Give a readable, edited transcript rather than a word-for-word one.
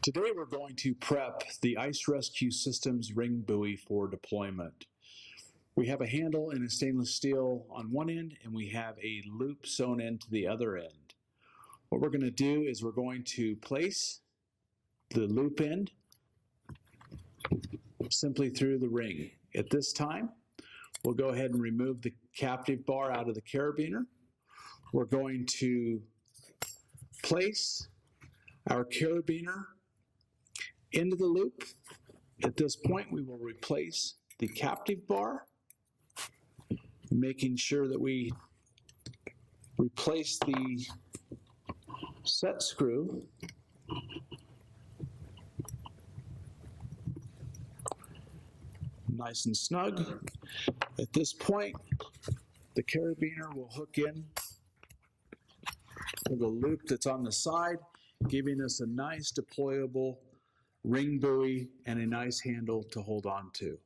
Today we're going to prep the Ice Rescue Systems ring buoy for deployment. We have a handle and a stainless steel on one end, and we have a loop sewn into the other end. What we're going to do is we're going to place the loop end simply through the ring. At this time, we'll go ahead and remove the captive bar out of the carabiner. We're going to place our carabiner into the loop. At this point, we will replace the captive bar, making sure that we replace the set screw nice and snug. At this point, the carabiner will hook in to the loop that's on the side, giving us a nice deployable ring buoy and a nice handle to hold on to.